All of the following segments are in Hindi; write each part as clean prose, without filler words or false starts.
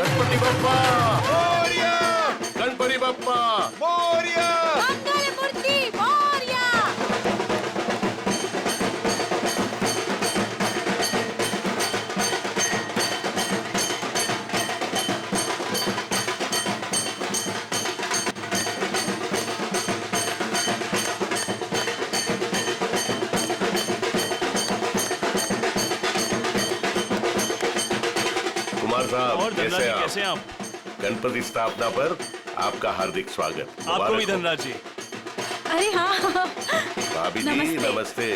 गणपति बप्पा मोरया, गणपति बप्पा मोरया, मंगलमूर्ति मोरया। कुमार साहब और धनराज जी कैसे कैसे हैं आप? आप? गणपति स्थापना पर आपका हार्दिक स्वागत। आपको मुबारक भी हो। धनराज जी। अरे हाँ, भाभी जी नमस्ते। नमस्ते।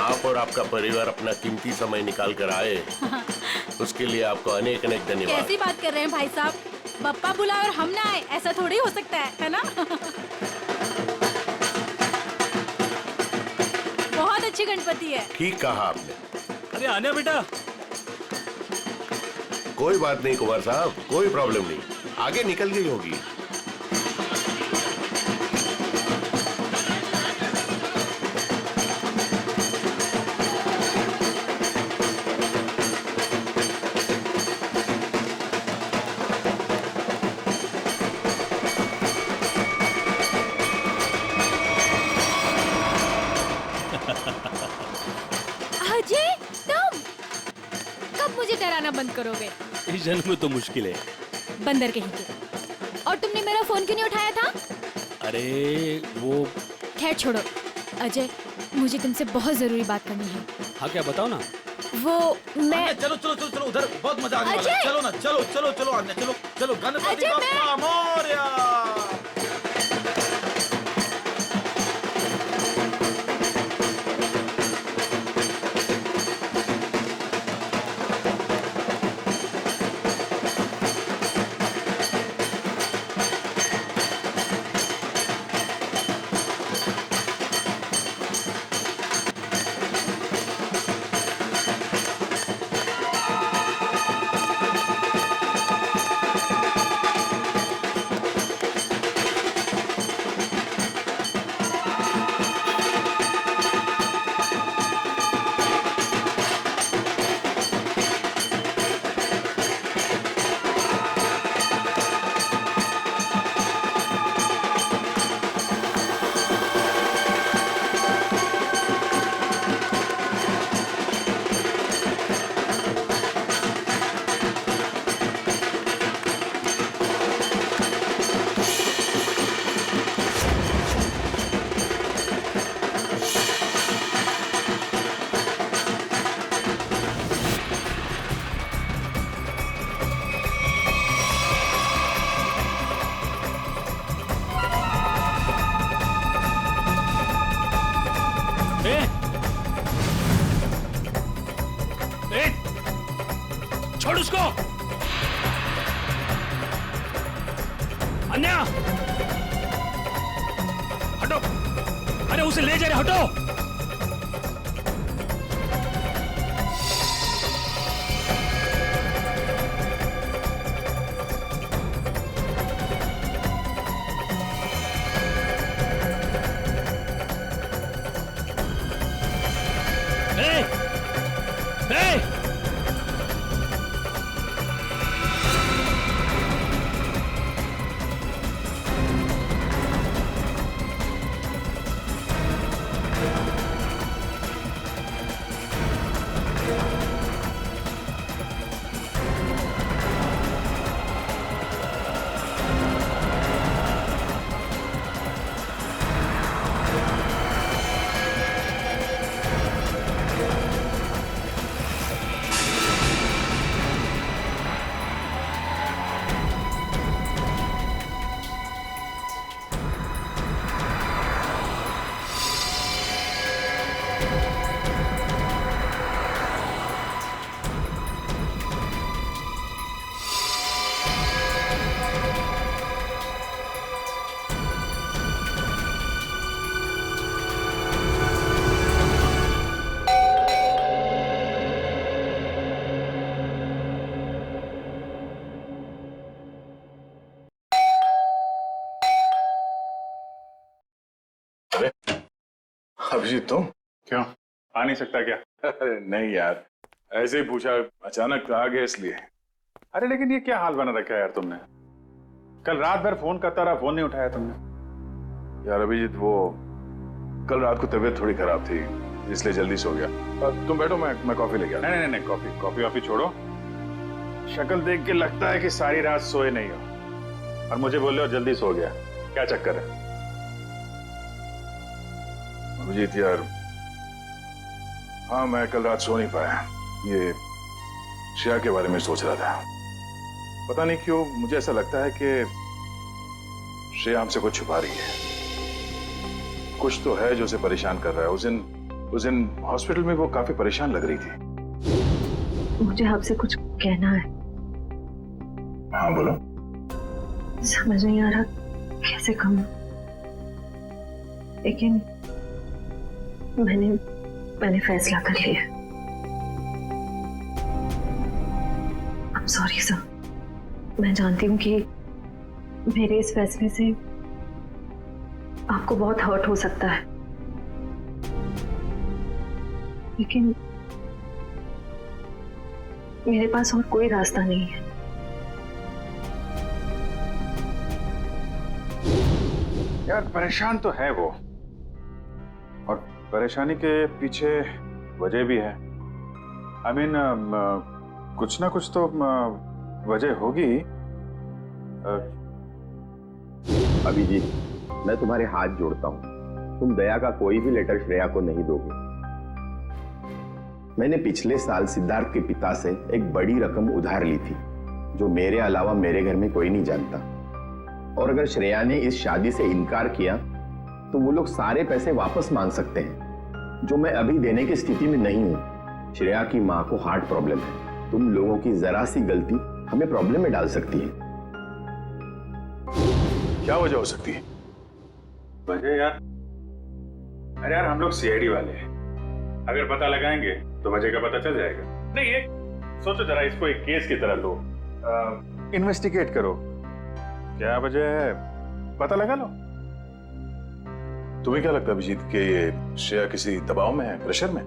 आप और आपका परिवार अपना कीमती समय निकाल कर आए, उसके लिए आपको अनेक अनेक धन्यवाद। कैसी बात कर रहे हैं भाई साहब? बप्पा बुलाए और हम ना आए, ऐसा थोड़ी हो सकता है ना? बहुत अच्छी गणपति है। ठीक कहा आपने। अरे आने बेटा। कोई बात नहीं कुमार साहब, कोई प्रॉब्लम नहीं, आगे निकल गई होगी। अजय, तुम कब मुझे डराना बंद करोगे? इस जन्म में तो मुश्किल है। बंदर कहीं के। और तुमने मेरा फोन क्यों नहीं उठाया था? अरे वो। खैर छोड़ो। अजय, मुझे तुमसे बहुत जरूरी बात करनी है। हाँ क्या बताओ ना। वो मैं चलो चलो चलो चलो, उधर बहुत मजा आने वाला है। अजय! चलो ना, चलो चलो चलो आने, चलो चलो, गणपति अजय, बप्पा मोरया। ए! ए! छोड़ उसको। अन्या हटो। अरे उसे ले जा रहे, हटो। ए! ए! अभिजीत तुम क्यों आ नहीं सकता क्या? अरे नहीं यार, ऐसे ही पूछा, अचानक आ गए इसलिए। अरे लेकिन ये क्या हाल बना रखा है यार तुमने? कल रात भर फोन करता रहा, फोन नहीं उठाया तुमने। यार अभिजीत, वो कल रात को तबीयत थोड़ी खराब थी, इसलिए जल्दी सो गया। तुम बैठो, मैं कॉफी लेके आता। नहीं, कॉफी वॉफी छोड़ो। शक्ल देख के लगता है कि सारी रात सोए नहीं हो और मुझे बोल रहे हो जल्दी सो गया। क्या चक्कर है? अभिजीत यार, हाँ मैं कल रात सो नहीं पाया। ये श्रेया के बारे में सोच रहा था। पता नहीं क्यों मुझे ऐसा लगता है कि श्रेया हमसे कुछ छुपा रही है। कुछ तो है जो उसे परेशान कर रहा है। उस दिन हॉस्पिटल में वो काफी परेशान लग रही थी। मुझे आपसे कुछ कहना है। हाँ बोलो। समझ नहीं आ रहा कैसे कहूं, लेकिन मैंने फैसला कर लिया। I'm sorry sir. मैं जानती हूँ कि मेरे इस फैसले से आपको बहुत हर्ट हो सकता है, लेकिन मेरे पास और कोई रास्ता नहीं है। यार परेशान तो है वो, और परेशानी के पीछे वजह भी है। I mean, कुछ ना कुछ तो वजह होगी। अभिजीत, मैं तुम्हारे हाथ जोड़ता हूं। तुम दया का कोई भी लेटर श्रेया को नहीं दोगे। मैंने पिछले साल सिद्धार्थ के पिता से एक बड़ी रकम उधार ली थी, जो मेरे अलावा मेरे घर में कोई नहीं जानता। और अगर श्रेया ने इस शादी से इनकार किया तो वो लोग सारे पैसे वापस मांग सकते हैं, जो मैं अभी देने की स्थिति में नहीं हूं। श्रेया की मां को हार्ट प्रॉब्लम है। तुम लोगों की जरा सी गलती हमें प्रॉब्लम में डाल सकती है। क्या वजह हो सकती है? वजह यार, अरे यार हम लोग सीआईडी वाले हैं। अगर पता लगाएंगे तो वजह का पता चल जाएगा। नहीं, ये सोचो जरा, इसको एक केस की तरह लो, इन्वेस्टिगेट करो, क्या वजह है पता लगा लो। तुम्हें क्या लगता है अभिजीत कि ये श्रेया किसी दबाव में है, प्रेशर में?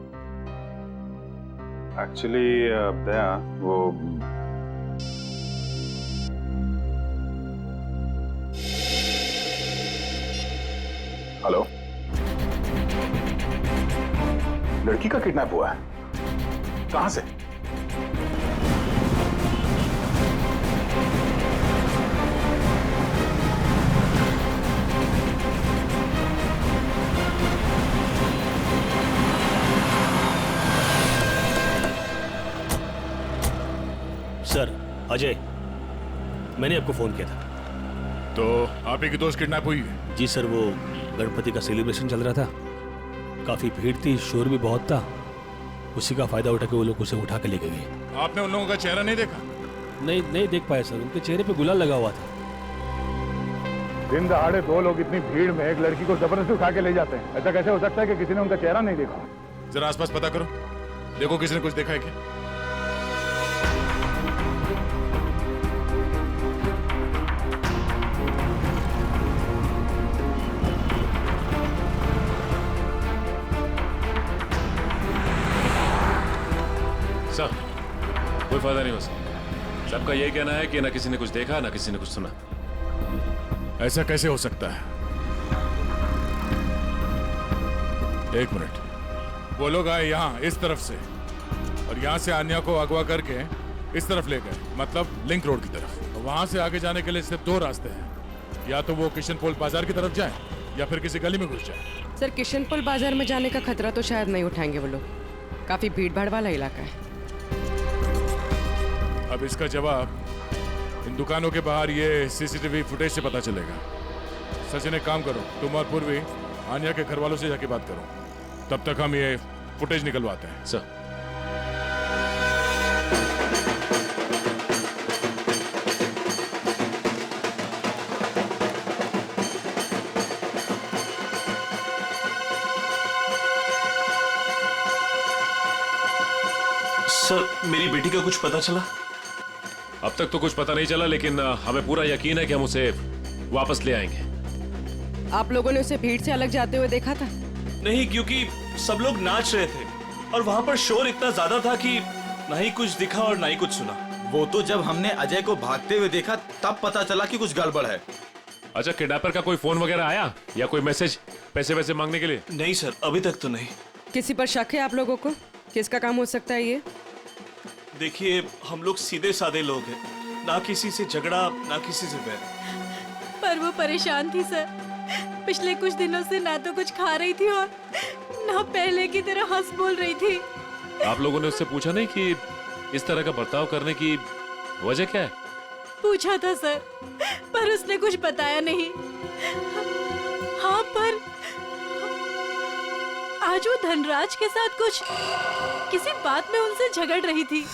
एक्चुअली दया, वो हेलो, लड़की का किडनैप हुआ है? कहां से? सर, अजय, मैंने आपको फोन किया था। तो आप ही की दोस्त किडनैप हुई है? जी सर, वो गणपति का सेलिब्रेशन चल रहा था, काफी भीड़ थी, शोर भी बहुत था। उसी का फायदा उठा के वो लोग उसे उठा के लेके गए। आपने उन लोगों का चेहरा नहीं देखा? नहीं देख पाया सर, उनके चेहरे पे गुलाल लगा हुआ था। दिन दहाड़े दो लोग इतनी भीड़ में एक लड़की को जबरदस्ती उठा के ले जाते हैं। ऐसा कैसे हो सकता है कि किसी ने उनका चेहरा नहीं देखा? जरा आसपास पता करो, देखो किसी ने कुछ देखा है क्या? सर, कोई फायदा नहीं हो सकता। सबका यही कहना है कि ना किसी ने कुछ देखा ना किसी ने कुछ सुना। ऐसा कैसे हो सकता है? एक मिनट, वो लोग आए यहाँ इस तरफ से और यहाँ से आन्या को अगवा करके इस तरफ ले गए, मतलब लिंक रोड की तरफ। वहां से आगे जाने के लिए सिर्फ दो रास्ते हैं, या तो वो किशनपोल बाजार की तरफ जाए या फिर किसी गली में घुस जाए। सर, किशनपोल बाजार में जाने का खतरा तो शायद नहीं उठाएंगे वो लोग, काफी भीड़ भाड़ वाला इलाका है। अब इसका जवाब इन दुकानों के बाहर ये सीसीटीवी फुटेज से पता चलेगा। सचिन, एक काम करो, तुम और पूर्वी आन्या के घर वालों से जाके बात करो, तब तक हम ये फुटेज निकलवाते हैं। सर, सर, मेरी बेटी का कुछ पता चला? अब तक तो कुछ पता नहीं चला, लेकिन हमें पूरा यकीन है कि हम उसे वापस ले आएंगे। आप लोगों ने उसे भीड़ से अलग जाते हुए देखा था? नहीं, क्योंकि सब लोग नाच रहे थे और वहां पर शोर इतना ज्यादा था कि ना ही कुछ दिखा और ना ही कुछ सुना। वो तो जब हमने अजय को भागते हुए देखा तब पता चला कि कुछ गड़बड़ है। अच्छा, किडनैपर का कोई फोन वगैरह आया या कोई मैसेज पैसे वैसे मांगने के लिए? नहीं सर, अभी तक तो नहीं। किसी पर शक है आप लोगों को? किसका काम हो सकता है ये? देखिए, हम लोग सीधे साधे लोग हैं, ना किसी से झगड़ा ना किसी से बैर। पर वो परेशान थी सर। पिछले कुछ दिनों से ना तो कुछ खा रही थी और ना पहले की तरह हंस बोल रही थी। आप लोगों ने उससे पूछा नहीं कि इस तरह का बर्ताव करने की वजह क्या है? पूछा था सर, पर उसने कुछ बताया नहीं। हाँ, पर आज वो धनराज के साथ कुछ किसी बात में उनसे झगड़ रही थी।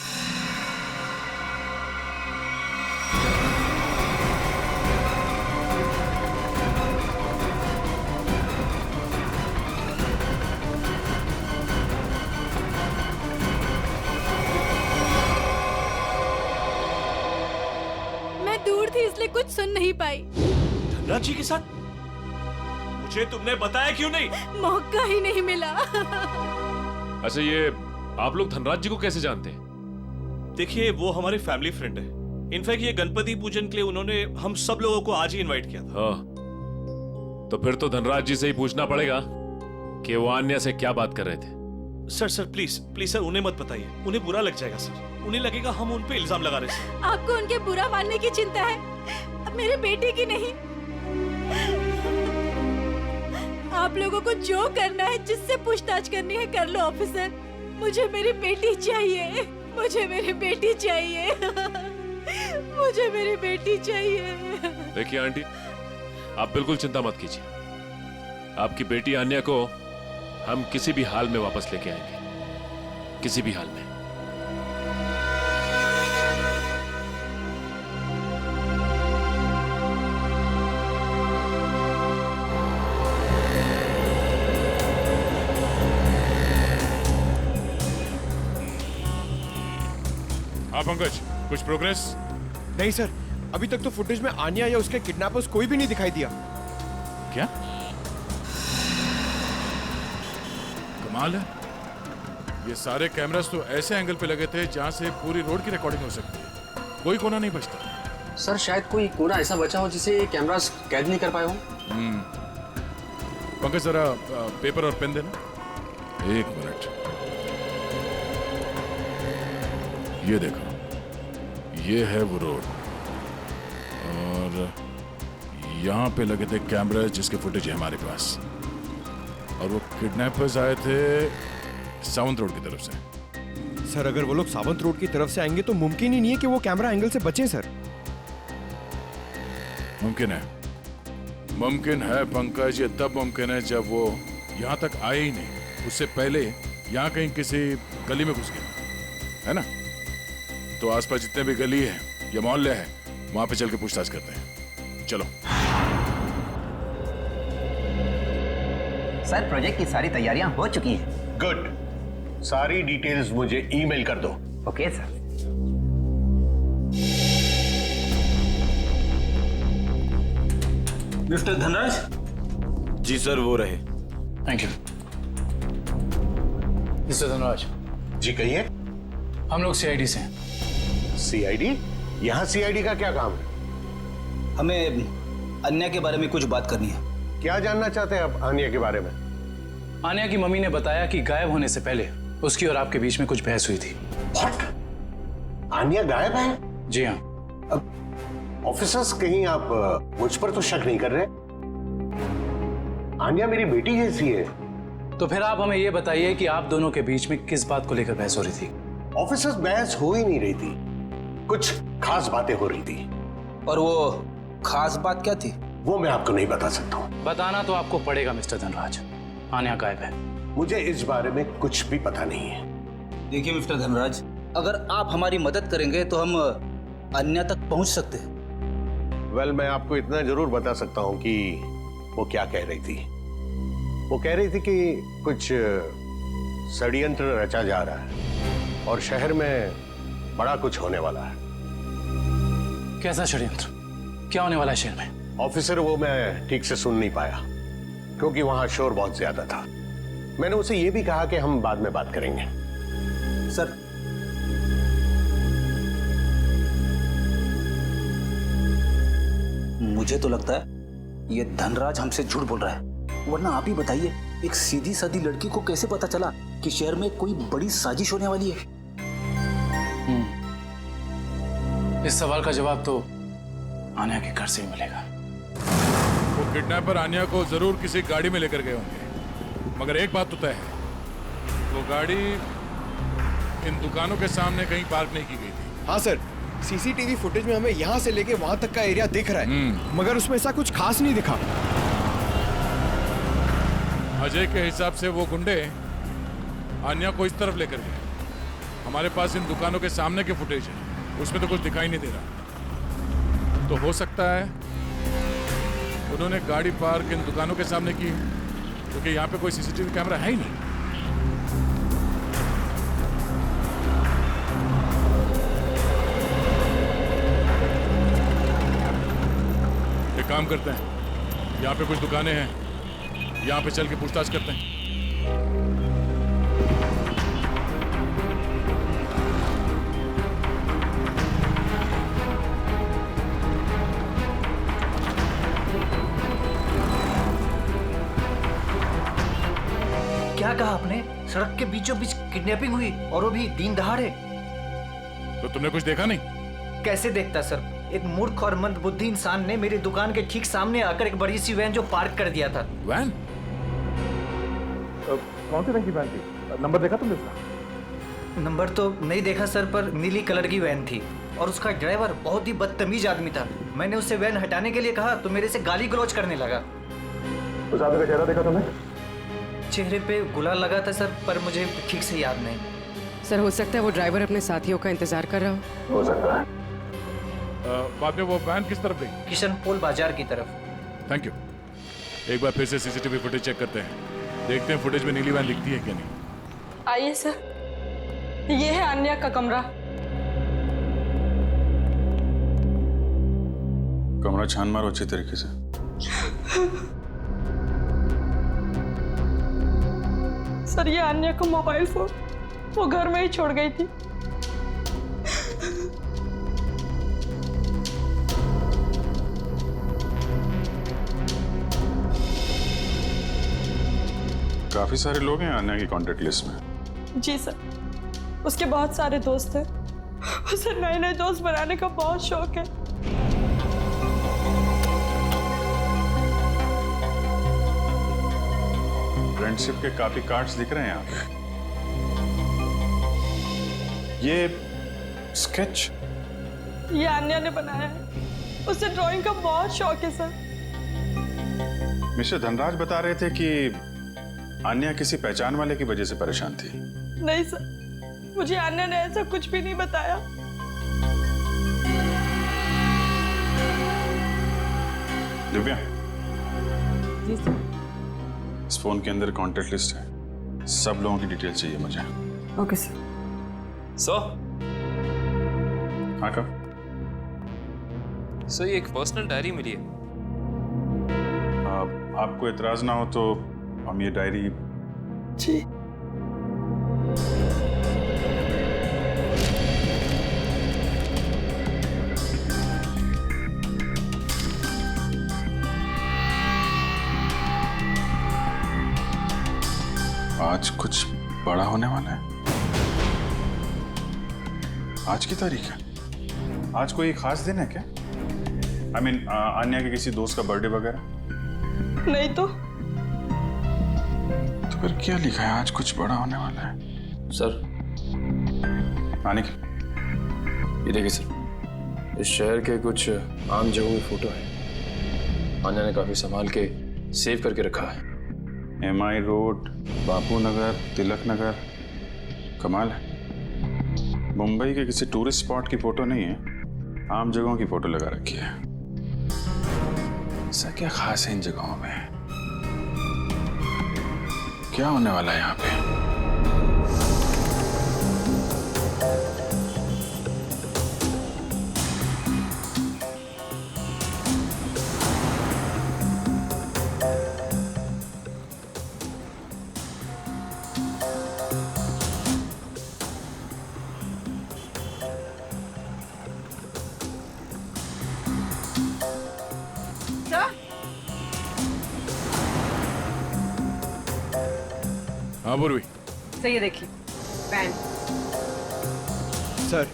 दूर थी इसलिए कुछ सुन नहीं पाई। धनराज जी के साथ? मुझे तुमने बताया क्यों नहीं? मौका ही नहीं मिला। अच्छा, ये आप लोग धनराज जी को कैसे जानते हैं? देखिए, वो हमारे फैमिली फ्रेंड है। इनफैक्ट ये गणपति पूजन के लिए उन्होंने हम सब लोगों को आज ही इनवाइट किया था। हाँ, तो फिर तो धनराज जी से ही पूछना पड़ेगा कि वो अन्या से क्या बात कर रहे थे। Sir sir please please sir, उन्हें मत बताइए, उन्हें बुरा लग जाएगा सर। उन्हें लगेगा हम उन पे इल्जाम लगा रहे हैं। आपको उनके बुरा मानने की चिंता है, अब मेरे बेटे की नहीं। आप लोगों को जो करना है, जिससे पूछताछ करनी है कर लो ऑफिसर। मुझे मेरी बेटी चाहिए, मुझे मेरी बेटी चाहिए, मुझे मेरी बेटी चाहिए। देखिए आंटी, आप बिल्कुल चिंता मत कीजिए। आपकी बेटी अन्या को हम किसी भी हाल में वापस लेके आएंगे, किसी भी हाल में। हाँ पंकज, कुछ प्रोग्रेस? नहीं सर, अभी तक तो फुटेज में आन्या या उसके किडनैपर्स कोई भी नहीं दिखाई दिया। क्या कमाल है, ये सारे कैमरास तो ऐसे एंगल पे लगे थे जहां से पूरी रोड की रिकॉर्डिंग हो सकती है, कोई कोना नहीं बचता। सर शायद कोई कोना ऐसा बचा हो जिसे कैमरास कैद नहीं कर पाए हो। पंकज जरा पेपर और पेन देना। एक मिनट, ये देखो, ये है वो रोड और यहाँ पे लगे थे कैमरा जिसके फुटेज है हमारे पास, और वो किडनैपर्स आए थे सावंत रोड की तरफ से। सर अगर वो लोग सावंत रोड की तरफ से आएंगे तो मुमकिन ही नहीं है कि वो कैमरा एंगल से बचें सर। मुमकिन है, मुमकिन है पंकज, ये तब मुमकिन है जब वो यहाँ तक आए ही नहीं, उससे पहले यहाँ कहीं किसी गली में घुस गया है ना। तो आसपास जितने भी गली है या मोहल्ले हैं, वहां पे चल के पूछताछ करते हैं। चलो। सर प्रोजेक्ट की सारी तैयारियां हो चुकी हैं। गुड, सारी डिटेल्स मुझे ईमेल कर दो। Okay sir. मिस्टर धनराज? जी सर, वो रहे। Thank you. मिस्टर धनराज। जी कहिए। हम लोग सीआईडी से हैं। सीआईडी? यहाँ सीआईडी का क्या काम है? हमें अन्या के बारे में कुछ बात करनी है। क्या जानना चाहते हैं आप अन्या के बारे में? अन्या की मम्मी ने बताया कि गायब होने से पहले उसकी और आपके बीच में कुछ बहस हुई थी। What? अन्या गायब है? जी हाँ। अब ऑफिसर्स, कहीं आप मुझ पर तो शक नहीं कर रहे? अन्या मेरी बेटी जैसी है। तो फिर आप हमें ये बताइए कि आप दोनों के बीच में किस बात को लेकर बहस हो रही थी? ऑफिसर्स, बहस हो ही नहीं रही थी, कुछ खास बातें हो रही थी। और वो खास बात क्या थी? वो मैं आपको नहीं बता सकता हूँ। बताना तो आपको पड़ेगा मिस्टर धनराज, अन्या गायब है। मुझे इस बारे में कुछ भी पता नहीं है। देखिए मिस्टर धनराज, अगर आप हमारी मदद करेंगे तो हम अन्या तक पहुंच सकते हैं। वेल, मैं आपको इतना जरूर बता सकता हूँ कि वो क्या कह रही थी। वो कह रही थी कि कुछ षड्यंत्र रचा जा रहा है और शहर में बड़ा कुछ होने वाला है। कैसा षड्यंत्र? क्या होने वाला है शहर में? ऑफिसर, वो मैं ठीक से सुन नहीं पाया क्योंकि वहां शोर बहुत ज्यादा था। मैंने उसे ये भी कहा कि हम बाद में बात करेंगे। सर, मुझे तो लगता है ये धनराज हमसे झूठ बोल रहा है, वरना आप ही बताइए, एक सीधी सादी लड़की को कैसे पता चला कि शहर में कोई बड़ी साजिश होने वाली है? इस सवाल का जवाब तो आन्या के घर से ही मिलेगा। वो किडनैपर आन्या को जरूर किसी गाड़ी में लेकर गए होंगे, मगर एक बात तो तय है, वो गाड़ी इन दुकानों के सामने कहीं पार्क नहीं की गई थी। हाँ सर, सीसीटीवी फुटेज में हमें यहाँ से लेके वहां तक का एरिया दिख रहा है, मगर उसमें ऐसा कुछ खास नहीं दिखा। अजय के हिसाब से वो गुंडे आन्या को इस तरफ लेकर गए। हमारे पास इन दुकानों के सामने के फुटेज है, उसमें तो कुछ दिखाई नहीं दे रहा। तो हो सकता है उन्होंने गाड़ी पार्क इन दुकानों के सामने की, क्योंकि यहाँ पे कोई सीसीटीवी कैमरा है ही नहीं। एक काम करते हैं, यहाँ पे कुछ दुकानें हैं, यहाँ पे चल के पूछताछ करते हैं। क्या कहा आपने? सड़क के बीचों बीच किडनैपिंग हुई, और वो भी दिन दहाड़े? तो तुमने कुछ देखा नहीं? कैसे देखता सर, एक मूर्ख और मंदबुद्धि इंसान ने मेरी दुकान के ठीक सामने आकर एक बड़ी सी वैन जो पार्क कर दिया था। वैन? कौन सी रंग की वैन थी? नंबर देखा तुमने उसका? नंबर तो नहीं देखा सर, पर नीली कलर की वैन थी और उसका ड्राइवर बहुत ही बदतमीज आदमी था। मैंने उससे वैन हटाने के लिए कहा तो मेरे से गाली गलौज करने लगा। उस आदमी का चेहरा देखा तुमने? चेहरे पे गुलाल लगा था सर, पर मुझे ठीक से याद नहीं। सर हो सकता है वो ड्राइवर अपने साथियों का इंतजार कर रहा हो सकता है। बाद में वो वैन किस तरफ गई? किशन पोल बाजार की तरफ। Thank you. एक बार फिर से सीसीटीवी फुटेज चेक करते हैं, देखते हैं फुटेज में नीली वैन दिखती है क्या नहीं। आइए सर, ये है आन्या का कमरा। कमरा छान मारो अच्छी तरीके से। सर ये आन्या का मोबाइल फोन वो घर में ही छोड़ गई थी। काफी सारे लोग हैं आन्या की कांटेक्ट लिस्ट में। जी सर, उसके बहुत सारे दोस्त हैं। उसे नए नए दोस्त बनाने का बहुत शौक है। फ्रेंडशिप के काफी कार्ड्स दिख रहे हैं यहाँ पे। ये स्केच ये आन्या ने बनाया है। उसे ड्राइंग का बहुत शौक है सर। मिस्टर धनराज बता रहे थे कि आन्या किसी पहचान वाले की वजह से परेशान थी। नहीं सर, मुझे आन्या ने ऐसा कुछ भी नहीं बताया। दिव्या, जी सर। इस फोन के अंदर कांटेक्ट लिस्ट है, सब लोगों की डिटेल चाहिए मुझे। Okay sir. हाँ कब? सर ये एक पर्सनल डायरी मिली है। आपको इतराज ना हो तो हम ये डायरी। जी। आज कुछ बड़ा होने वाला है। आज की तारीख है? आज कोई खास दिन है क्या? I mean, आन्या के किसी दोस्त का बर्थडे वगैरह? नहीं तो फिर क्या लिखा है? आज कुछ बड़ा होने वाला है। सर आनिक, ये देखिए सर, इस शहर के कुछ आम जगहों की फोटो है। आन्या ने काफी संभाल के सेव करके रखा है। MI road, Bapu Nagar, Tilak Nagar. कमाल है, मुंबई के किसी टूरिस्ट स्पॉट की फोटो नहीं है, आम जगहों की फोटो लगा रखी है। ऐसा क्या खास है इन जगहों में? क्या होने वाला है यहाँ पे? हाँ पूर्वी। सही है, देखिए वैन। सर,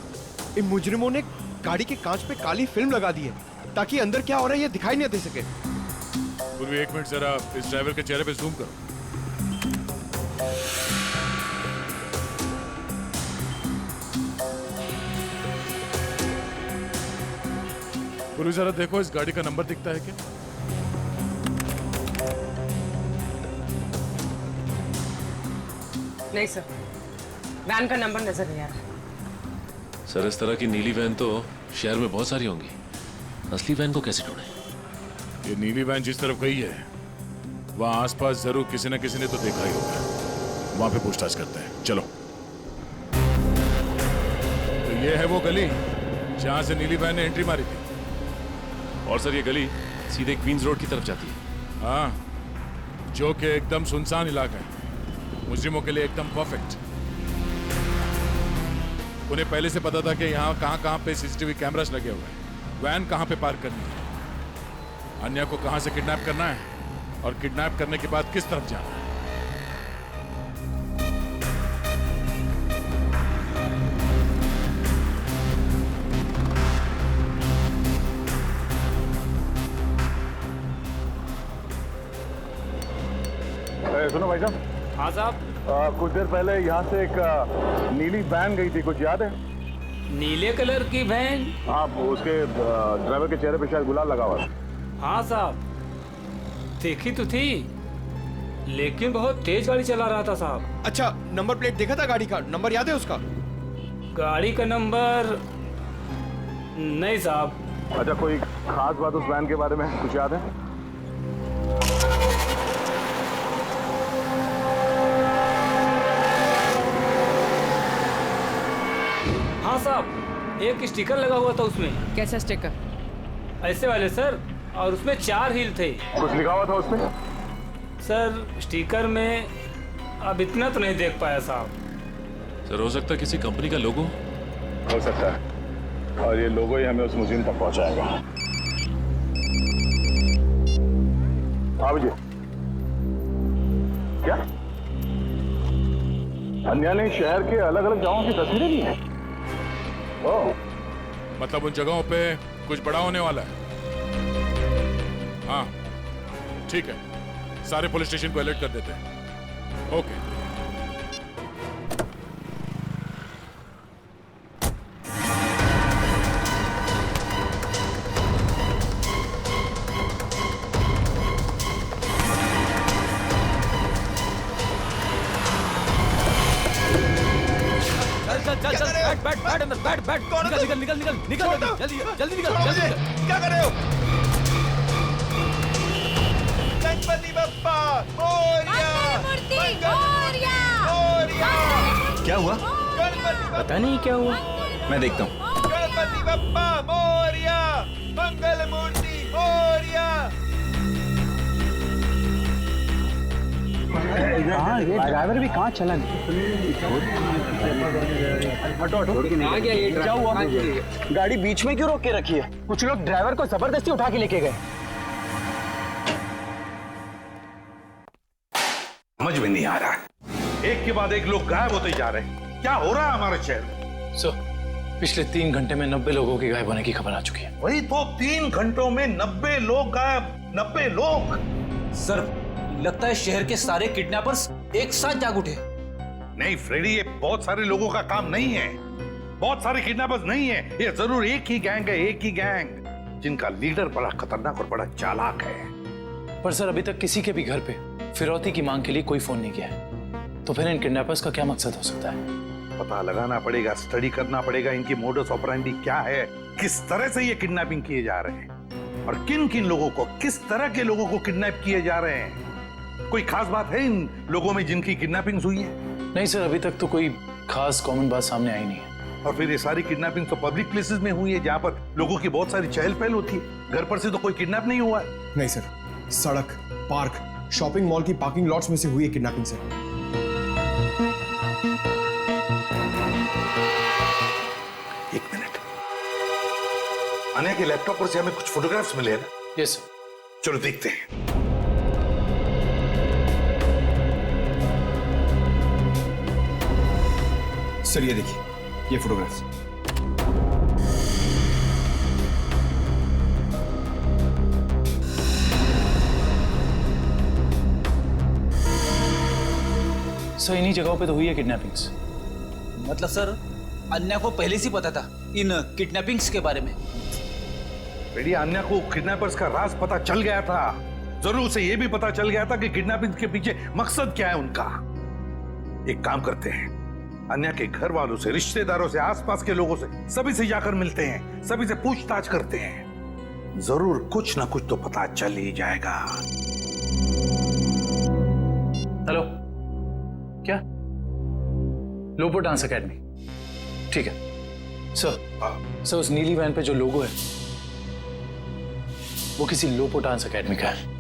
इन मुजरिमों ने गाड़ी के कांच पे काली फिल्म लगा दी है ताकि अंदर क्या हो रहा है ये दिखाई नहीं दे सके। पूर्वी एक मिनट जरा इस ड्राइवर के चेहरे पे जूम करो। पूर्वी जरा देखो इस गाड़ी का नंबर दिखता है क्या? नहीं सर, वैन का नंबर नजर नहीं आ रहा। सर इस तरह की नीली वैन तो शहर में बहुत सारी होंगी, असली वैन को कैसे ढूंढें? ये नीली वैन जिस तरफ गई है वहां आसपास जरूर किसी न किसी ने तो देखा ही होगा। वहां पे पूछताछ करते हैं, चलो। तो ये है वो गली जहां से नीली वैन ने एंट्री मारी थी। और सर ये गली सीधे क्वींस रोड की तरफ जाती है। हाँ, जो कि एकदम सुनसान इलाका है, मुजरिमों के लिए एकदम परफेक्ट। उन्हें पहले से पता था कि यहाँ कहाँ पे सीसीटीवी कैमरास लगे हुए हैं, वैन कहाँ पे पार्क करनी है, अन्या को कहाँ से किडनैप करना है और किडनैप करने के बाद किस तरफ जाना है। सुनो भाई साहब। हाँ साहब। कुछ देर पहले यहाँ से एक नीली वैन गई थी, कुछ याद है? नीले कलर की वैन? हाँ, उसके ड्राइवर के चेहरे पे शायद गुलाल लगा हुआ था। हाँ साहब, देखी तो थी, लेकिन बहुत तेज गाड़ी चला रहा था साहब। अच्छा, नंबर प्लेट देखा था गाड़ी का? नंबर याद है उसका? गाड़ी का नंबर नहीं साहब। अच्छा, कोई खास बात उस वैन के बारे में कुछ याद है? हाँ साहब, एक स्टिकर लगा हुआ था उसमें। कैसा स्टिकर? ऐसे वाले सर, और उसमें 4 हील थे। कुछ लिखा हुआ था उसमें? सर स्टिकर में अब इतना तो नहीं देख पाया साहब। सर हो सकता है किसी कंपनी का लोगो हो सकता है, और ये लोगो ही हमें उस मुजिम तक पहुंचाएगा। हाँ विजय, क्या अन्या ने शहर के अलग अलग जगहों की तस्वीरें ली हैं? ओह, मतलब उन जगहों पे कुछ बड़ा होने वाला है। हाँ ठीक है, सारे पुलिस स्टेशन को अलर्ट कर देते हैं। ओके। चल बैठ अंदर, बैठ निकल जल्दी निकल। क्या कर रहे हो? गणपति बप्पा मोरया! क्या हुआ? पता नहीं क्या हुआ, मैं देखता हूँ। गणपति बप्पा मोरया! मंगल मूर्ति मोरया! ड्राइवर भी कहाँ चला गया? क्या हुआ? गाड़ी बीच में क्यों रोक के रखी है? कुछ लोग ड्राइवर को जबरदस्ती उठा के लेके गए। समझ में नहीं आ रहा है, एक के बाद एक लोग गायब होते जा रहे हैं। क्या हो रहा है हमारे शहर में? सर, पिछले 3 घंटे में 90 लोगों के गायब होने की खबर आ चुकी है। वही तो, 3 घंटों में 90 लोग गायब। 90 लोग? सर, लगता है शहर के सारे किडनैपर्स एक साथ जाग उठे। नहीं फ्रेडी, ये बहुत सारे लोगों का काम नहीं है, बहुत सारे किडनैपर्स नहीं है, ये जरूर एक ही गैंग है, एक ही गैंग, जिनका लीडर बड़ा खतरनाक और बड़ा चालाक है। पर सर अभी तक किसी के भी घर पे फिरौती की मांग के लिए कोई फोन नहीं किया है, तो फिर इन किडनैपर्स का क्या मकसद हो सकता है? पता लगाना पड़ेगा, स्टडी करना पड़ेगा, इनकी मोडस ऑपरेंडी क्या है, किस तरह से ये किडनैपिंग किए जा रहे हैं और किन किन लोगों को, किस तरह के लोगों को किडनैप किए जा रहे हैं। कोई खास बात है इन लोगों में जिनकी किडनैपिंग हुई है? नहीं सर, अभी तक तो कोई खास कॉमन बात सामने आई नहीं है। और फिर ये सारी किडनैपिंग तो पब्लिक प्लेसेस में हुई है, जहां पर लोगों की बहुत सारी चहल पहल होती है। घर पर से तो कोई किडनैप नहीं हुआ है। नहीं सर, सड़क, पार्क, शॉपिंग मॉल की पार्किंग लॉट्स में से हुई है किडनैपिंग सर। एक मिनट, अन्या के लैपटॉप पर से हमें कुछ फोटोग्राफ्स मिले हैं ना? Yes sir. चलो देखते हैं। सर ये देखिए, ये फोटोग्राफ्स। सर इन्हीं जगहों पे तो हुई है किडनैपिंग्स। मतलब सर अन्या को पहले से पता था इन किडनैपिंग्स के बारे में? बेटी अन्या को किडनैपर्स का राज पता चल गया था। जरूर उसे यह भी पता चल गया था कि किडनैपिंग के पीछे मकसद क्या है उनका। एक काम करते हैं, अन्या के घर वालों से, रिश्तेदारों से, आसपास के लोगों से, सभी से जाकर मिलते हैं, सभी से पूछताछ करते हैं। जरूर कुछ ना कुछ तो पता चल ही जाएगा। हेलो, क्या? लोपो डांस एकेडमी, ठीक है सर। उस नीली वैन पे जो लोगो है वो किसी लोपो डांस एकेडमी का है।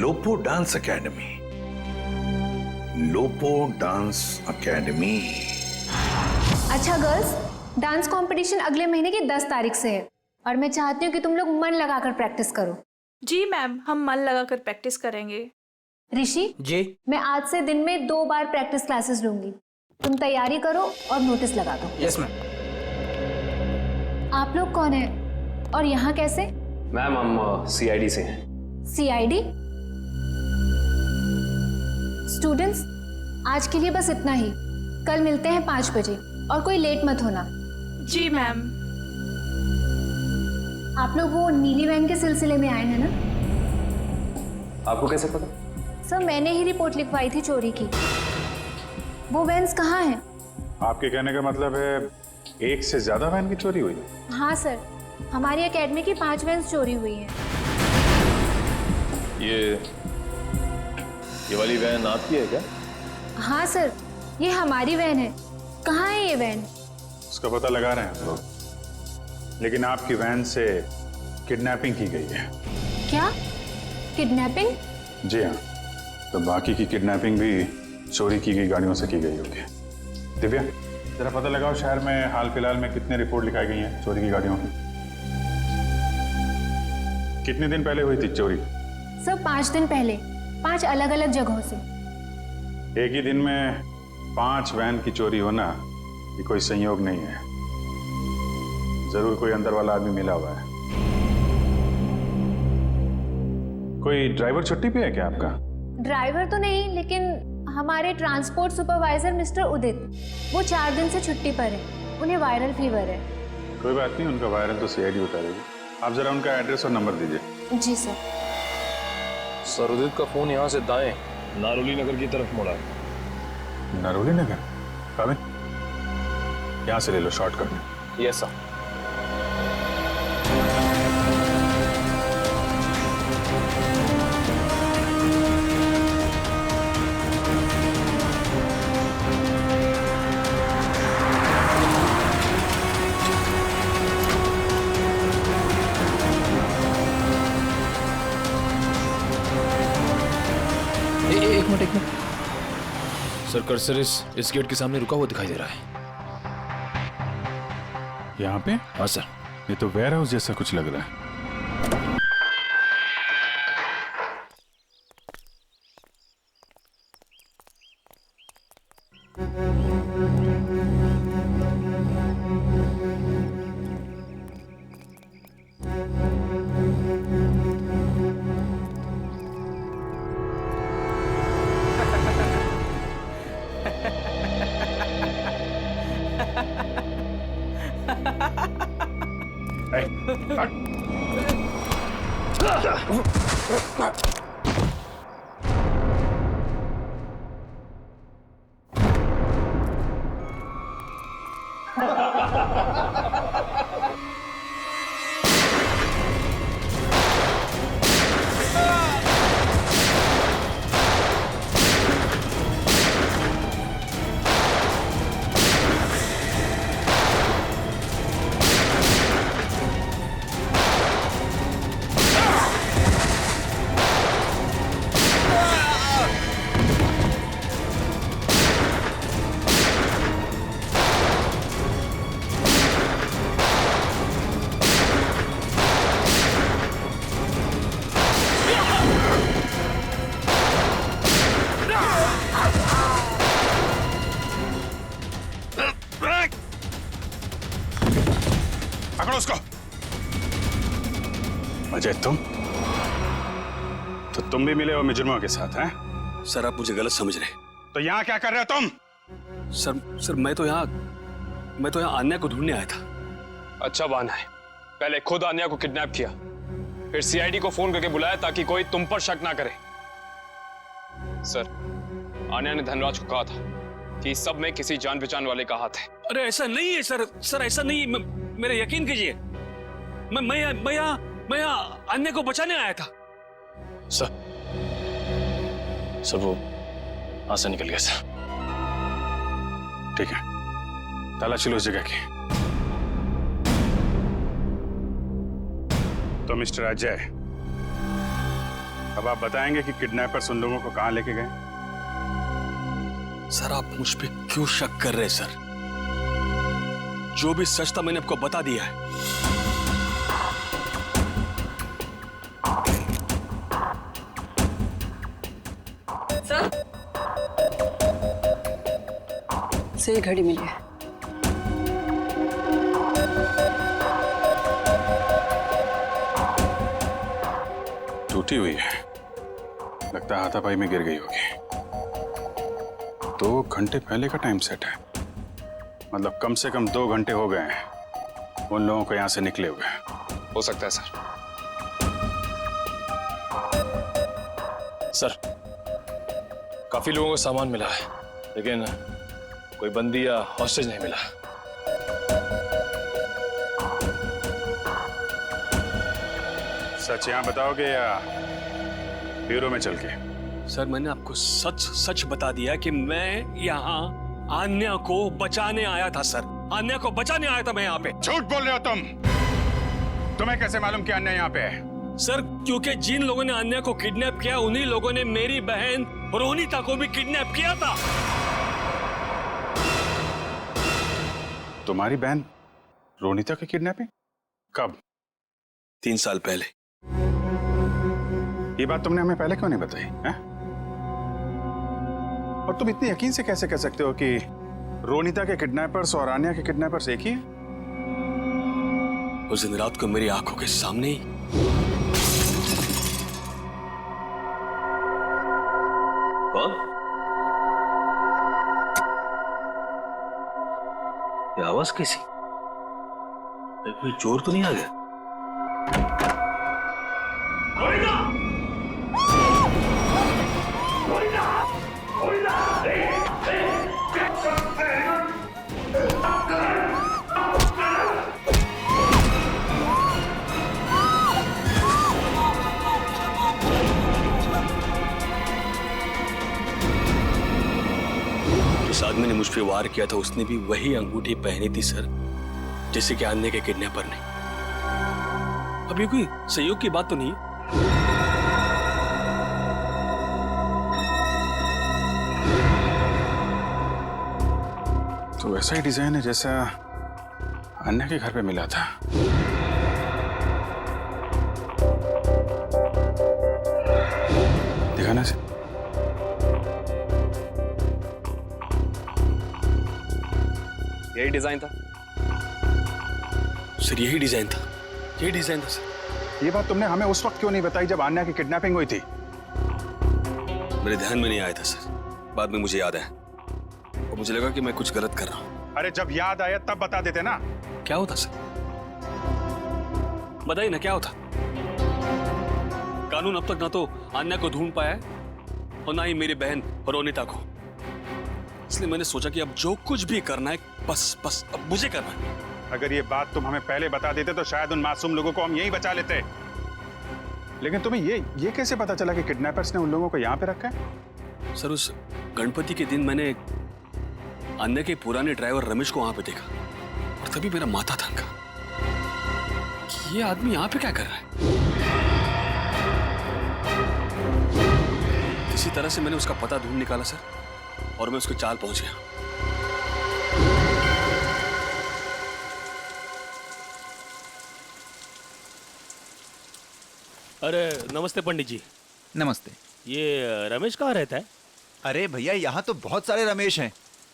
लोपो डांस एकेडमी? लोपो डांस एकेडमी। अच्छा गर्ल्स, डांस कंपटीशन अगले महीने की 10 तारीख से है और मैं चाहती हूँ कि तुम लोग मन लगाकर प्रैक्टिस करो। जी मैम, हम मन लगाकर प्रैक्टिस करेंगे। ऋषि जी, मैं आज से दिन में 2 बार प्रैक्टिस क्लासेस लूंगी। तुम तैयारी करो और नोटिस लगा दो। Yes ma'am. आप लोग कौन है और यहाँ कैसे? मैम हम सीआईडी से हैं। सीआईडी? स्टूडेंट्स, आज के लिए बस इतना ही। कल मिलते हैं 5 बजे और कोई लेट मत होना। जी मैम। आप लोग वो नीली वैन के सिलसिले में आए हैं ना? आपको कैसे पता? सर मैंने ही रिपोर्ट लिखवाई थी चोरी की। वो वैन्स कहाँ हैं? आपके कहने का मतलब है एक से ज्यादा वैन की चोरी हुई? हाँ सर, हमारी एकेडमी की 5 वैन्स चोरी हुई हैं। ये वाली वैन आपकी है क्या? हाँ सर, ये हमारी वैन है। कहाँ है ये वैन? उसका पता लगा रहे हैं हम लोग, लेकिन आपकी वैन से किडनैपिंग की गई है। क्या? किडनैपिंग? जी हाँ, तो बाकी की किडनैपिंग भी चोरी की गई गाड़ियों से की गई होगी। दिव्या, जरा पता लगाओ शहर में हाल फिलहाल में कितने रिपोर्ट लिखाई गई हैं चोरी की गाड़ियों की। कितने दिन पहले हुई थी चोरी? सर 5 दिन पहले, 5 अलग अलग जगहों से। एक ही दिन में 5 वैन की चोरी होना ये कोई संयोग नहीं है। जरूर कोई अंदर वाला आदमी मिला हुआ है। कोई ड्राइवर छुट्टी पे है क्या आपका? ड्राइवर तो नहीं, लेकिन हमारे ट्रांसपोर्ट सुपरवाइजर मिस्टर उदित, वो 4 दिन से छुट्टी पर है। उन्हें वायरल फीवर है। कोई बात नहीं, उनका वायरल तो सीआईडी बता देगी। आप जरा उनका एड्रेस और नंबर दीजिए। जी सर। सर उदित का फोन यहाँ से दाएं नारोली नगर की तरफ मुड़ा है। नारोली नगर? कब? यहाँ से ले लो शॉर्टकट। Yes sir. एक मिनट। सर कर्सर इस गेट के सामने रुका हुआ दिखाई दे रहा है। यहाँ पे? हाँ सर। ये तो वेयर हाउस जैसा कुछ लग रहा है। पकड़ो उसको। अजय तुम भी मिले हो मुजरिमों के साथ हैं? सर आप मुझे गलत समझ रहे हैं। तो यहाँ क्या कर रहे हो तुम? सर मैं तो यहाँ अन्या को ढूंढने आया था। अच्छा बहाना है। पहले खुद अन्या को किडनैप किया, फिर सीआईडी को फोन करके बुलाया ताकि कोई तुम पर शक ना करे। सर अन्या ने धनराज को कहा था कि इस सब में किसी जान पहचान वाले का हाथ है। अरे ऐसा नहीं है सर, ऐसा नहीं है। मेरे यकीन कीजिए, मैं यहाँ अन्य को बचाने आया था। सर वो वहां से निकल गया सर। ठीक है, तलाशी लो उस जगह की। तो मिस्टर अजय, अब आप बताएंगे कि किडनैपर्स उन लोगों को कहां लेके गए? सर आप मुझ पे क्यों शक कर रहे हैं सर? जो भी सच था मैंने आपको बता दिया है। सर से ये घड़ी मिली है। टूटी हुई है, लगता है हाथापाई में गिर गई होगी। 2 घंटे पहले का टाइम सेट है, मतलब कम से कम 2 घंटे हो गए हैं उन लोगों को यहां से निकले हुए। हो सकता है सर काफी लोगों को सामान मिला है, लेकिन कोई बंदी या हॉस्टेज नहीं मिला। सच यहां बताओगे या ब्यूरो में चल के? सर मैंने आपको सच बता दिया कि मैं यहाँ अन्या को बचाने आया था सर। अन्या को बचाने आया था मैं यहाँ पे। झूठ बोल रहे हो तुम। तुम्हें कैसे मालूम कि अन्या यहाँ पे है? सर क्योंकि जिन लोगों ने अन्या को किडनैप किया उन्हीं लोगों ने मेरी बहन रोनिता को भी किडनैप किया था। तुम्हारी बहन रोनिता की किडनैपिंग कब? 3 साल पहले। ये बात तुमने हमें पहले क्यों नहीं बताई है? और तुम इतने यकीन से कैसे कह सकते हो कि रोनिता के किडनैपर्स और आन्या के किडनैपर्स एक ही है? उस दिन रात को मेरी आंखों के सामने ही कौन? ये आवाज कैसी? कोई चोर तो नहीं आ गया? जिस आदमी ने मुझ पे वार किया था उसने भी वही अंगूठी पहनी थी सर, जैसे कि अन्य के किडनैपर ने। अब ये कोई सहयोग की बात तो नहीं? तो वैसा ही डिजाइन है जैसा अन्य के घर पे मिला था। दिखाना से। यही डिजाइन था सर, यही डिजाइन था, यही डिजाइन था सर। ये बात तुमने हमें उस वक्त क्यों नहीं बताई जब अन्या की किडनैपिंग हुई थी? मेरे ध्यान में नहीं आया था सर, बाद में मुझे याद आया और मुझे लगा कि मैं कुछ गलत कर रहा हूं। अरे जब याद आया तब बता देते ना। क्या होता सर? बताइए ना क्या होता? कानून अब तक ना तो अन्या को ढूंढ पाया है और ना ही मेरी बहन रोनिता को। इसलिए मैंने सोचा कि अब जो कुछ भी करना है बस अब मुझे करना है। अगर ये बात तुम हमें पहले बता देते तो शायद उन मासूम लोगों को हम यहीं बचा लेते। लेकिन तुम्हें ये कैसे पता चला कि किडनैपर्स ने उन लोगों को यहाँ पे रखा है? सर उस गणपति के दिन मैंने अन्य के पुराने ड्राइवर रमेश को वहां पे देखा और तभी मेरा माथा थनका कि ये आदमी यहाँ पे क्या कर रहा है। किसी तरह से मैंने उसका पता ढूंढ निकाला सर और मैं उसके चाल पहुंच गया। अरे नमस्ते पंडित जी। नमस्ते। ये रमेश कहाँ रहता है? अरे भैया यहाँ तो बहुत सारे रमेश हैं,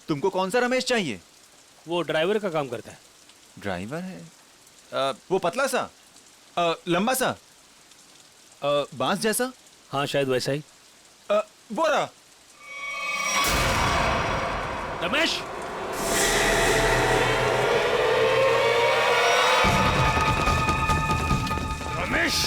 तुमको कौन सा रमेश चाहिए? वो ड्राइवर का काम करता है। ड्राइवर है? वो पतला सा, लंबा सा, बांस जैसा। हाँ शायद वैसा ही। वो रहा। रमेश, रमेश,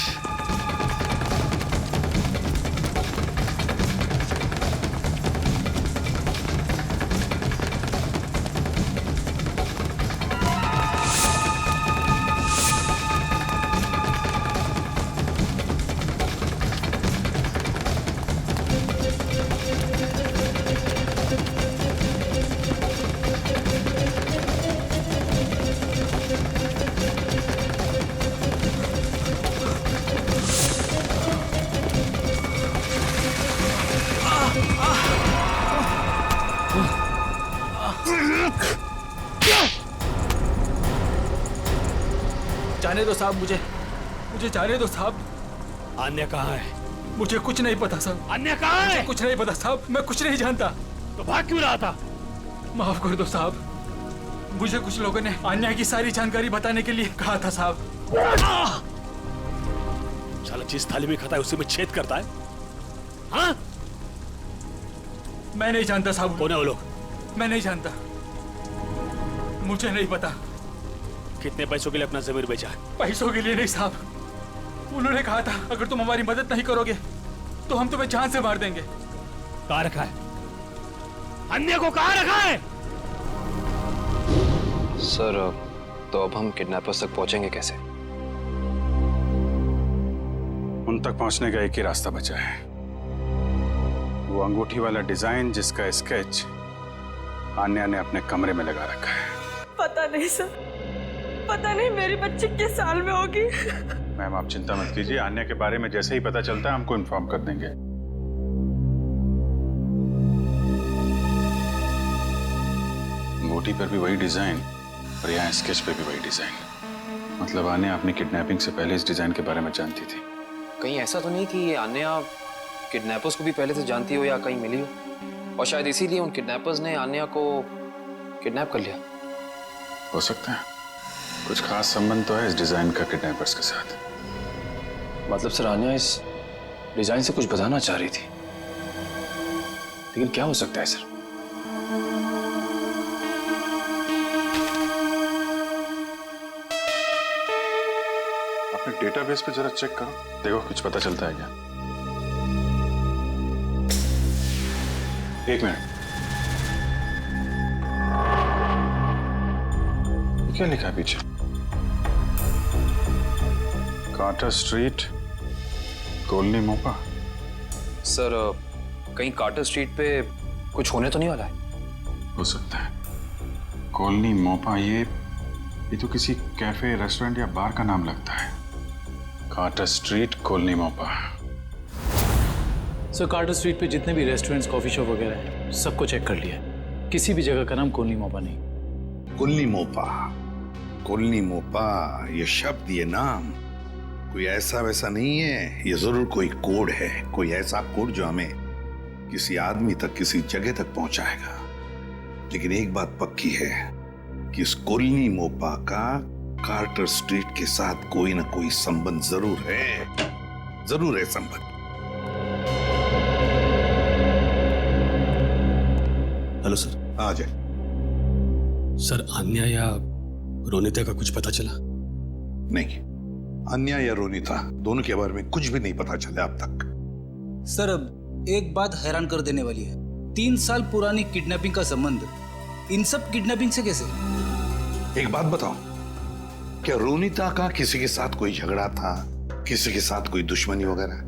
जाने दो साहब, मुझे जाने दो साहब। अन्य कहाँ है? मुझे कुछ नहीं पता साहब। अन्य कहाँ है? कुछ नहीं पता साहब, मैं कुछ नहीं जानता। तो भाग क्यों रहा था? माफ कर दो साहब, मुझे कुछ लोगों ने अन्य की सारी जानकारी बताने के लिए कहा था साहब। साला जिस थाली में खाता है उसी में छेद करता है। हाँ? मैं नहीं जानता साहब। कौन है वो लोग? मैं नहीं जानता, मुझे नहीं पता। कितने पैसों के लिए अपना जमीर बेचा है? पैसों के लिए नहीं साहब, उन्होंने कहा था अगर तुम हमारी मदद नहीं करोगे तो हम तुम्हें जान से मार देंगे। कहाँ रखा है? अन्य को कहाँ रखा है? सर तो अब हम किडनैपर्स तक पहुंचेंगे कैसे? उन तक पहुंचने का एक ही रास्ता बचा है, वो अंगूठी वाला डिजाइन जिसका स्केच आन्या ने अपने कमरे में लगा रखा है। पता नहीं सर, पता नहीं मेरी बच्ची किस साल में होगी। मैम आप चिंता मत कीजिए, आन्या के बारे में जैसे ही पता चलता है हमको इन्फॉर्म कर देंगे। अंगूठी पर भी वही डिजाइन और यहाँ स्केच पे भी वही डिजाइन। मतलब आन्या अपनी किडनैपिंग से पहले इस डिजाइन के बारे में जानती थी। कहीं ऐसा तो नहीं कि आन्या किडनैपर्स को भी पहले से जानती हो या कहीं मिली हो, और शायद इसीलिए उन किडनैपर्स ने आन्या को किडनैप कर लिया? हो सकता है, कुछ खास संबंध तो है इस डिजाइन का किडनैपर्स के साथ। मतलब सर आन्या इस डिजाइन से कुछ बताना चाह रही थी, लेकिन क्या हो सकता है सर? अपने डेटाबेस पे जरा चेक करो, देखो कुछ पता चलता है क्या। एक मिनट, क्या लिखा है पीछे? कार्टर स्ट्रीट, कॉलोनी मोपा। सर कहीं कार्टर स्ट्रीट पे कुछ होने तो नहीं वाला है? हो सकता है, कॉलोनी मोपा, ये तो किसी कैफे, रेस्टोरेंट या बार का नाम लगता है। कार्टर स्ट्रीट, कॉलोनी मोपा। सर कार्टर स्ट्रीट पे जितने भी रेस्टोरेंट्स, कॉफी शॉप वगैरह हैं, सबको चेक कर लिया, किसी भी जगह का नाम कॉलोनी मोपा नहीं। कॉलोनी मोपा, कॉलोनी मोपा, ये शब्द, ये नाम कोई ऐसा वैसा नहीं है, ये जरूर कोई कोड है, कोई ऐसा कोड जो हमें किसी आदमी तक, किसी जगह तक पहुंचाएगा। लेकिन एक बात पक्की है कि इस कॉलोनी मोपा का कार्टर स्ट्रीट के साथ कोई ना कोई संबंध जरूर है संबंध। Hello sir. आ जाए। सर आन्या या रोनिता का कुछ पता चला? नहीं, अन्या या रोनिता दोनों के बारे में कुछ भी नहीं पता चला अब तक। सर अब एक बात हैरान कर देने वाली है, 3 साल पुरानी किडनैपिंग का संबंध इन सब किडनैपिंग से कैसे? एक बात बताओ, क्या रोनिता का किसी के साथ कोई झगड़ा था, किसी के साथ कोई दुश्मनी वगैरह?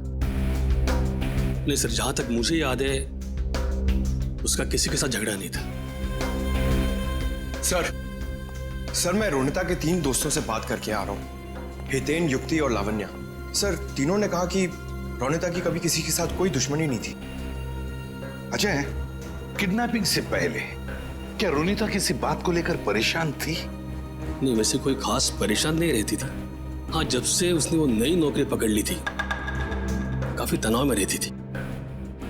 नहीं सर, जहां तक मुझे याद है उसका किसी के साथ झगड़ा नहीं था। सर मैं रोनिता के 3 दोस्तों से बात करके आ रहा हूँ, हितेन, युक्ति और लावण्या। सर तीनों ने कहा कि रोनिता की कभी किसी के साथ कोई दुश्मनी नहीं थी। अजय, किडनैपिंग से पहले क्या रोनिता किसी बात को लेकर परेशान थी? नहीं, वैसे कोई खास परेशान नहीं रहती थी। हाँ, जब से उसने वो नई नौकरी पकड़ ली थी काफी तनाव में रहती थी।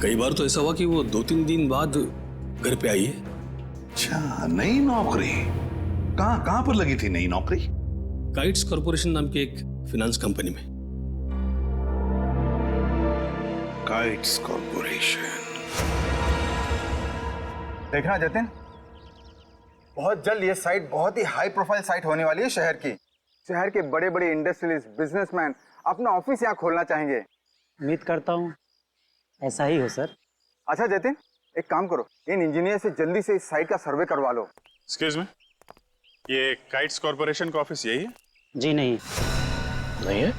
कई बार तो ऐसा हुआ कि वो 2-3 दिन बाद घर पे आई है। अच्छा, नई नौकरी? कहाँ पर लगी थी नई नौकरी? काइट्स कॉरपोरेशन नाम की एक फिनांस कंपनी में। Kites corporation. देखना जतिन, बहुत जल्द ये साइट बहुत ही हाई प्रोफाइल साइट होने वाली है शहर की। शहर के बड़े बड़े इंडस्ट्रियलिस्ट, बिजनेसमैन अपना ऑफिस यहाँ खोलना चाहेंगे। उम्मीद करता हूँ ऐसा ही हो सर। अच्छा जतिन, एक काम करो, इन इंजीनियर से जल्दी से इस साइट का सर्वे करवा लो। एक्सक्यूज मी, ये काइट्स कॉरपोरेशन का ऑफिस यही है? जी नहीं। नहीं है,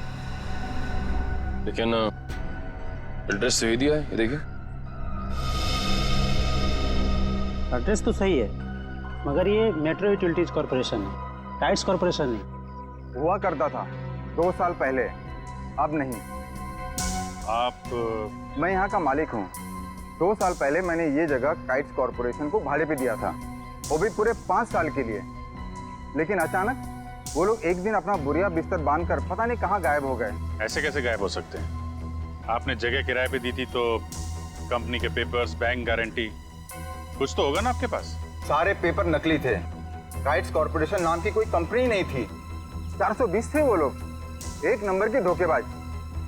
लेकिन एड्रेस सही दिया है, ये देखिए। एड्रेस तो सही है, मगर ये मेट्रो यूटिलिटीज कॉरपोरेशन है, काइट्स कॉरपोरेशन नहीं। हुआ करता था 2 साल पहले, अब नहीं। आप? मैं यहाँ का मालिक हूँ। 2 साल पहले मैंने ये जगह काइट्स कॉरपोरेशन को भाड़े पे दिया था, वो भी पूरे 5 साल के लिए। लेकिन अचानक वो लोग एक दिन अपना बोरिया बिस्तर बांधकर पता नहीं कहाँ गायब हो गए। ऐसे कैसे गायब हो सकते हैं? आपने जगह किराए पे दी थी तो कंपनी के पेपर्स, बैंक गारंटी, कुछ तो होगा ना आपके पास? सारे पेपर नकली थे। काइट्स कॉरपोरेशन नाम की कोई कंपनी नहीं थी। 420 थे वो लोग, एक नंबर के धोखेबाज।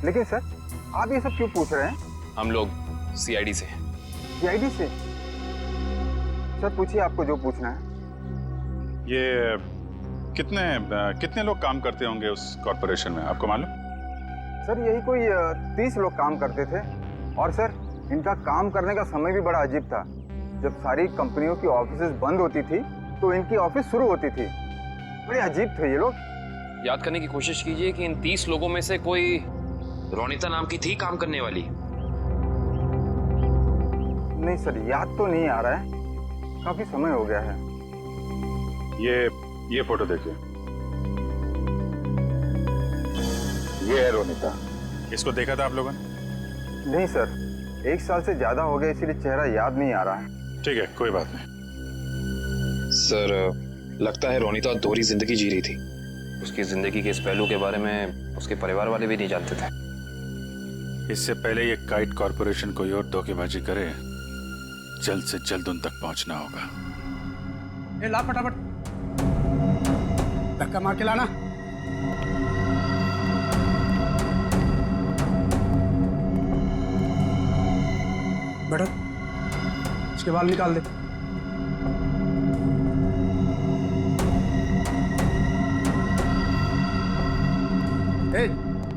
लेकिन सर, आप ये सब क्यों पूछ रहे हैं? हम लोग सीआईडी से। सीआईडी से? सर पूछिए आपको जो पूछना है। ये कितने लोग काम करते होंगे उस कॉरपोरेशन में, आपको मालूम? सर यही कोई 30 लोग काम करते थे। और सर इनका काम करने का समय भी बड़ा अजीब था। जब सारी कंपनियों की ऑफिसेज बंद होती थी तो इनकी ऑफिस शुरू होती थी। बड़े अजीब थे ये लोग। याद करने की कोशिश कीजिए कि इन 30 लोगों में से कोई रोनिता नाम की थी काम करने वाली? नहीं सर, याद तो नहीं आ रहा है, काफी समय हो गया है। ये फोटो देखिए, ये है रोनिता। इसको देखा था आप लोगों ने? नहीं सर, 1 साल से ज्यादा हो गया, इसीलिए चेहरा याद नहीं आ रहा है। ठीक है, कोई बात नहीं। सर लगता है रोनिता दोहरी जिंदगी जी रही थी। उसकी जिंदगी के इस पहलू के बारे में उसके परिवार वाले भी नहीं जानते थे। इससे पहले ये काइट कॉरपोरेशन कोई और धोखेबाजी करे, जल्द से जल्द उन तक पहुंचना होगा। ए ला फटाफट, धक्का मार के लाना। बैठो, इसके बाल निकाल दे। ए,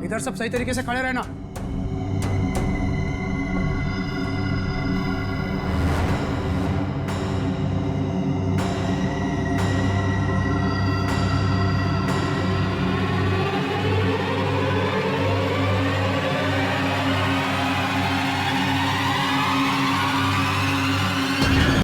इधर सब सही तरीके से खड़े रहना।